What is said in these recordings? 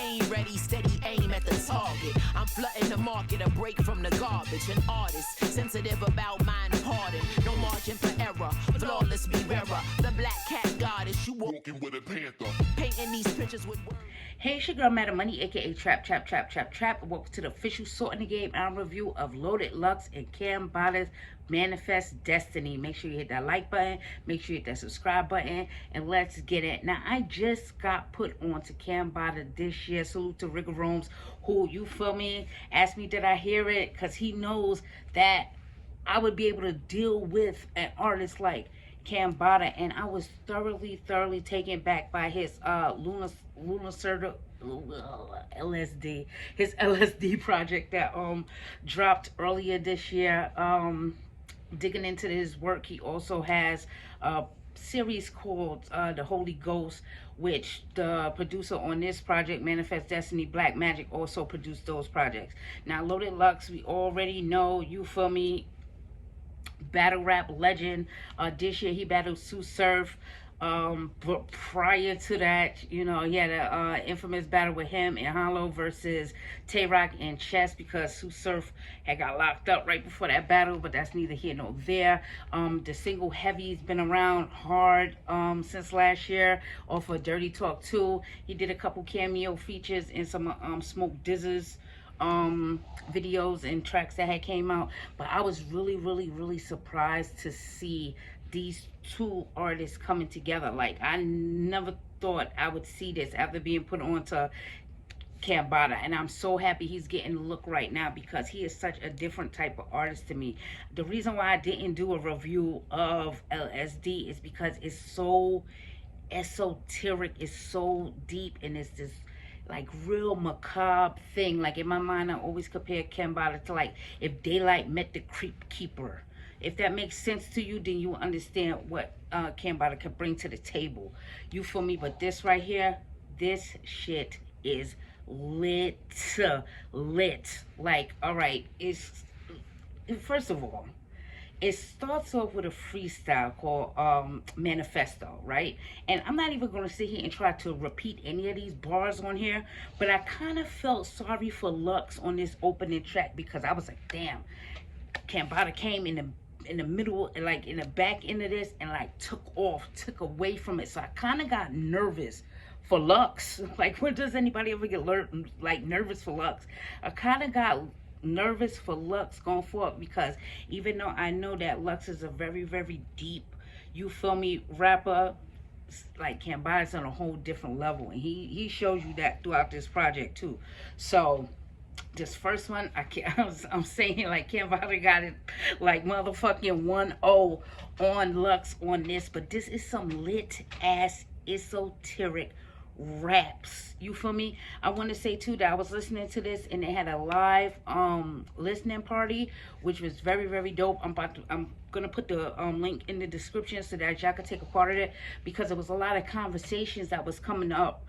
game ready, steady aim at the target. I'm flooding the market, a break from the garbage. An artist, sensitive about mind pardon. No margin for error, flawless be rarer. The black cat goddess, you walking with a panther. Painting these pictures with words. Hey, it's your girl Madam Money, aka Trap. Welcome to the official Sorting the Game album review of Loaded Lux and Cambatta's Manifest Destiny. Make sure you hit that like button, make sure you hit that subscribe button, and let's get it. Now, I just got put on to Cambatta this year. Salute to Rigger Rooms, who, you feel me, asked me did I hear it, because he knows that I would be able to deal with an artist like Cambatta, and I was thoroughly taken back by his LSD, his LSD project that dropped earlier this year. Digging into his work, he also has a series called The Holy Ghost, which the producer on this project, Manifest Destiny, Black Magik, also produced those projects. Now, Loaded Lux, we already know, you feel me, battle rap legend. This year he battled Sue Surf. But prior to that, you know, he had a infamous battle with him and Hollow versus Tay-Rock and Chess, because Sue Surf had got locked up right before that battle, but that's neither here nor there. The single Heavy's been around hard since last year off of Dirty Talk 2. He did a couple cameo features in some Smoke Dizz's videos and tracks that had came out, but I was really surprised to see these two artists coming together. Like, I never thought I would see this after being put on to Cambatta, and I'm so happy he's getting the look right now, because he is such a different type of artist to me. The reason why I didn't do a review of LSD is because it's so esoteric, it's so deep, and it's this like real macabre thing. Like, in my mind, I always compare Cambatta to like if Daylight met the Creep Keeper. If that makes sense to you, then you understand what Cambatta can bring to the table. You feel me? But this right here, this shit is lit. Like, all right, it's, first of all, it starts off with a freestyle called Manifesto, right? And I'm not even going to sit here and try to repeat any of these bars on here, but I kind of felt sorry for Lux on this opening track, because I was like, damn, Cambatta came in the middle, like in the back end of this, and like took away from it. So I kind of got nervous for Lux. Like, when does anybody ever get like nervous for Lux? I kind of got nervous for Lux going forward, because even though I know that Lux is a very deep, you feel me, rapper, like Cambatta's on a whole different level, and he shows you that throughout this project too. So this first one, I'm saying like Cambatta got it like motherfucking 1-0 on Lux on this, but this is some lit ass esoteric raps. You feel me? I want to say too that I was listening to this and they had a live listening party, which was very dope. I'm gonna put the link in the description so that y'all can take a part of it, because there was a lot of conversations that was coming up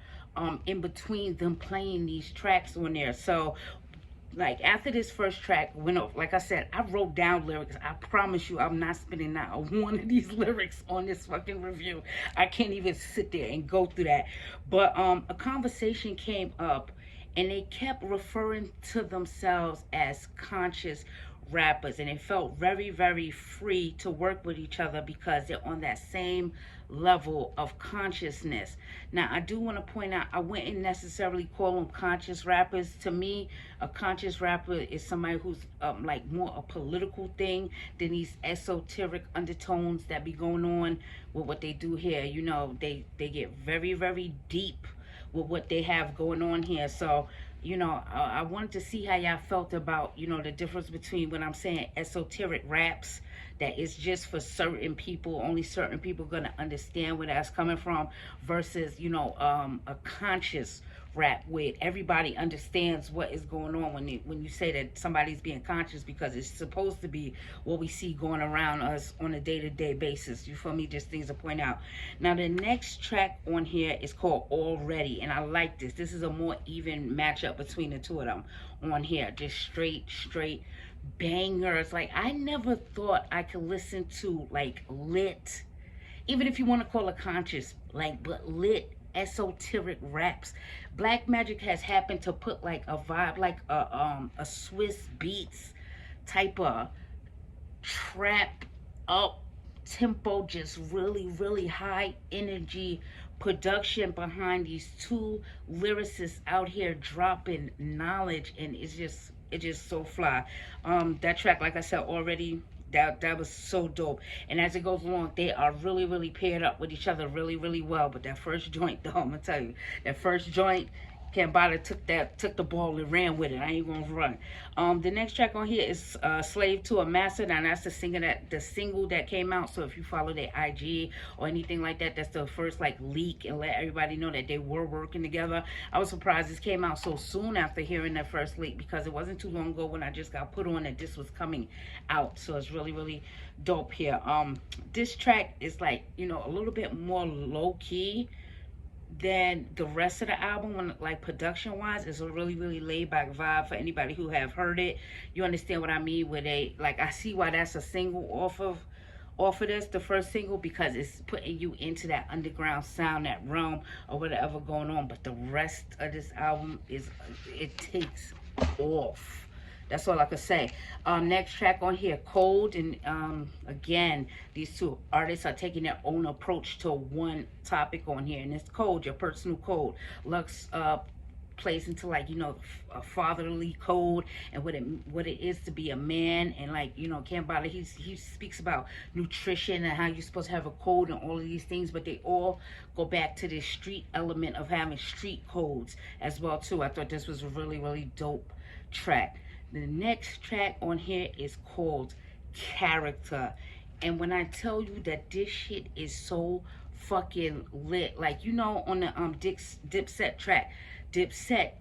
in between them playing these tracks on there. So like, after this first track went off, like I said, I wrote down lyrics. I promise you I'm not spinning out one of these lyrics on this fucking review. I can't even sit there and go through that. But a conversation came up, and they kept referring to themselves as conscious rappers, and it felt very free to work with each other because they're on that same level of consciousness. Now, I do want to point out, I wouldn't necessarily call them conscious rappers. To me, a conscious rapper is somebody who's like more a political thing than these esoteric undertones that be going on with what they do here. You know, they get very deep with what they have going on here. So, you know, I wanted to see how y'all felt about, you know, the difference between when I'm saying esoteric raps, that is just for certain people, only certain people gonna understand where that's coming from, versus, you know, a conscious rap where everybody understands what is going on when you say that somebody's being conscious, because it's supposed to be what we see going around us on a day-to-day basis. You feel me? Just things to point out. Now, the next track on here is called Already, and I like this. This is a more even matchup between the two of them on here. Just straight bangers. Like, I never thought I could listen to like lit, even if you want to call it conscious, like, but lit Esoteric Raps. Black Magik has happened to put like a vibe, like a Swiss beats type of trap up tempo, just really high energy production behind these two lyricists out here dropping knowledge, and it's just so fly. That track, like I said already, that was so dope. And as it goes along, they are really paired up with each other really well. But that first joint, though, I'm gonna tell you, that first joint, Cambatta took the ball and ran with it. I ain't gonna run. The next track on here is "Slave to a Master." Now that's the single that came out. So if you follow their IG or anything like that, that's the first like leak and let everybody know that they were working together. I was surprised this came out so soon after hearing that first leak, because it wasn't too long ago when I just got put on that this was coming out. So it's really dope here. This track is like, a little bit more low key than the rest of the album. When, like, production wise, it's a really laid back vibe. For anybody who have heard it, you understand what I mean, where they like, I see why that's a single off of this, the first single, because it's putting you into that underground sound, that realm or whatever going on. But the rest of this album it takes off. That's all I could say. Next track on here, Cold. And again, these two artists are taking their own approach to one topic on here. And it's code, your personal code. Lux plays into, like, a fatherly code and what it is to be a man. And, like, Cambatta, he speaks about nutrition and how you're supposed to have a code and all of these things. But they all go back to this street element of having street codes as well, too. I thought this was a really dope track. The next track on here is called Character. And when I tell you that this shit is so fucking lit, like, on the Dipset track, Dipset,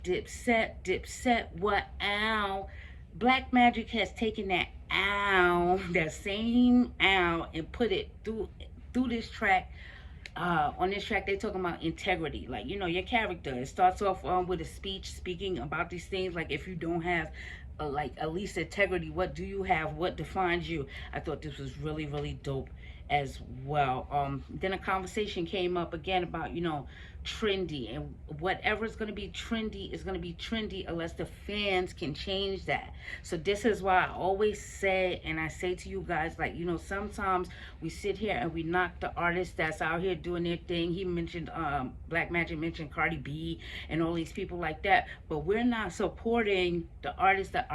what, ow. Black Magik has taken that that same ow, and put it through this track. On this track, they talking about integrity, like, your character. It starts off with a speech speaking about these things, like, if you don't have like at least integrity, what do you have, what defines you? I thought this was really dope as well. Then a conversation came up again about, trendy, and whatever is going to be trendy is going to be trendy unless the fans can change that. So this is why I always say, and I say to you guys, like, sometimes we sit here and we knock the artists that's out here doing their thing. He mentioned Black Magik mentioned Cardi B and all these people like that, but we're not supporting the artists that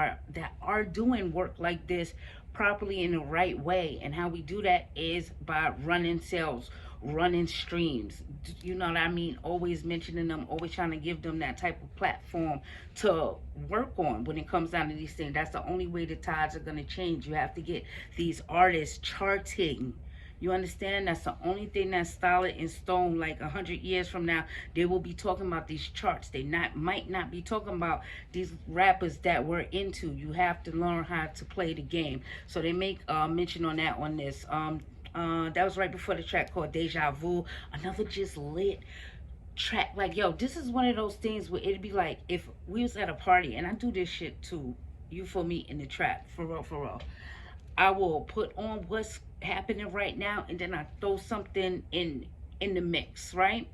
are doing work like this properly in the right way. And how we do that is by running sales, running streams, you know what I mean, always mentioning them, always trying to give them that type of platform to work on when it comes down to these things. That's the only way the tides are going to change. You have to get these artists charting. You understand? That's the only thing that's solid in stone. Like 100 years from now, they will be talking about these charts. They might not be talking about these rappers that we're into. You have to learn how to play the game. So they make mention on that on this. That was right before the track called Deja Vu. Another just lit track. Like, yo, this is one of those things where it'd be like if we was at a party, and I do this shit too, you feel me, in the trap, for real. I will put on what's happening right now, and then I throw something in the mix, right?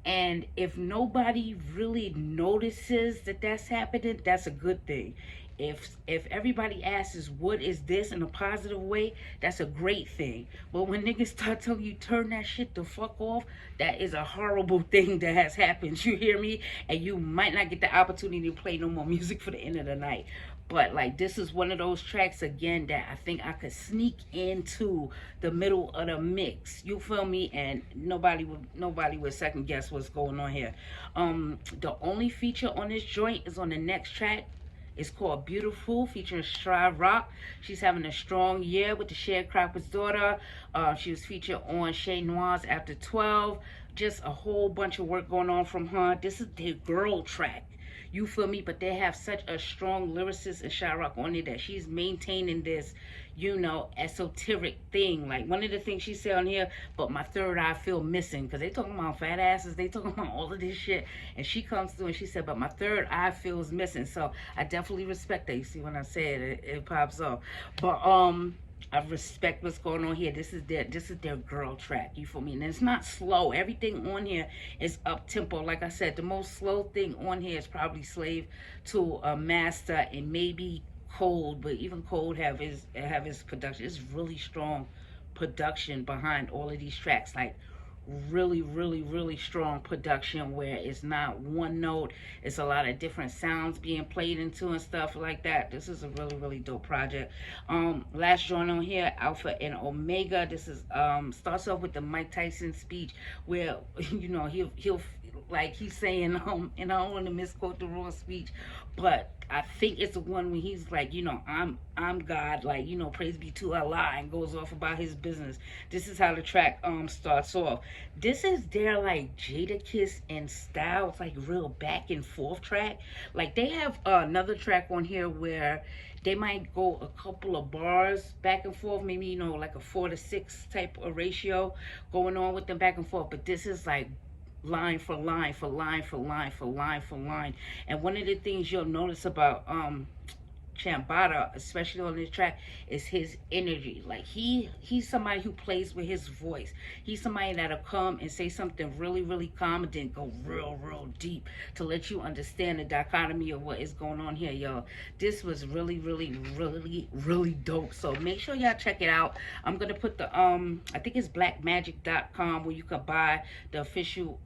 And if nobody really notices that that's happening, that's a good thing. If everybody asks what is this in a positive way, that's a great thing. But when niggas start telling you turn that shit the fuck off, that is a horrible thing that has happened. You hear me? And you might not get the opportunity to play no more music for the end of the night. But, like, this is one of those tracks, again, that I think I could sneak into the middle of the mix. You feel me? And nobody would second guess what's going on here. The only feature on this joint is on the next track. It's called Beautiful, featuring Stride Rock. She's having a strong year with the Sharecropper's daughter. She was featured on Chez Noir's After 12. Just a whole bunch of work going on from her. This is their girl track. You feel me? But they have such a strong lyricist and Shyrock on it that she's maintaining this, esoteric thing. Like, one of the things she said on here, but my third eye feel missing. Because they talking about fat asses. They talking about all of this shit. And she comes through and she said, but my third eye feels missing. So I definitely respect that. You see when I say it, it pops up. But, I respect what's going on here. This is their girl track. You feel me? And it's not slow. Everything on here is up tempo. Like I said, the most slow thing on here is probably Slave to a Master and maybe Cold, but even Cold have his production. It's really strong production behind all of these tracks. Like really, really, really strong production where it's not one note. It's a lot of different sounds being played into and stuff like that. This is a really, really dope project. Last joint on here, Alpha and Omega. This is starts off with the Mike Tyson speech where he'll like he's saying and I don't want to misquote the raw speech, but I think it's the one when he's like, I'm God, like, praise be to Allah, and goes off about his business. This is how the track starts off. This is their like Jadakiss and style. It's like real back and forth track. Like they have another track on here where they might go a couple of bars back and forth, maybe like a 4-to-6 type of ratio going on with them back and forth. But this is like line for line for line for line for line for line. And one of the things you'll notice about Cambatta, especially on this track, is his energy. Like he's somebody who plays with his voice. He's somebody that'll come and say something really, really calm and then go real, real deep to let you understand the dichotomy of what is going on here, y'all. This was really, really, really, really dope. So make sure y'all check it out. I'm gonna put the I think it's blackmagik.com where you can buy the official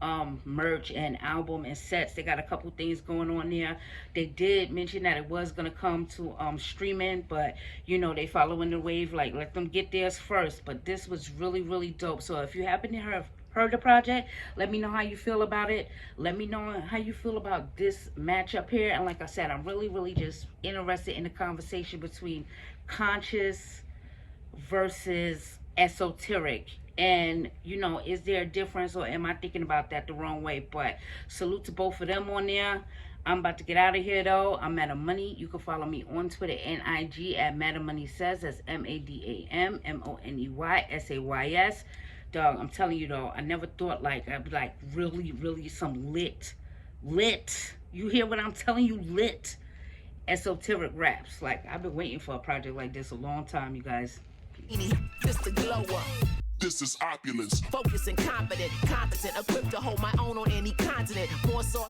merch and album and sets. They got a couple things going on there. They did mention that it was gonna come to streaming, but they following the wave, like let them get theirs first. But this was really, really dope. So if you happen to have heard the project, let me know how you feel about it. Let me know how you feel about this matchup here. And like I said, I'm really, really just interested in the conversation between conscious versus esoteric. And is there a difference, or am I thinking about that the wrong way? But salute to both of them on there. I'm about to get out of here though. I'm Madam Money. You can follow me on Twitter and IG at Madam Money Says. That's MADAMMONEYSAYS. Dog, I'm telling you though, I never thought like I'd be like really, really some lit. You hear what I'm telling you? Lit esoteric raps. Like I've been waiting for a project like this a long time, you guys. This the glow up. This is opulence. Focused and competent, equipped to hold my own on any continent. More so.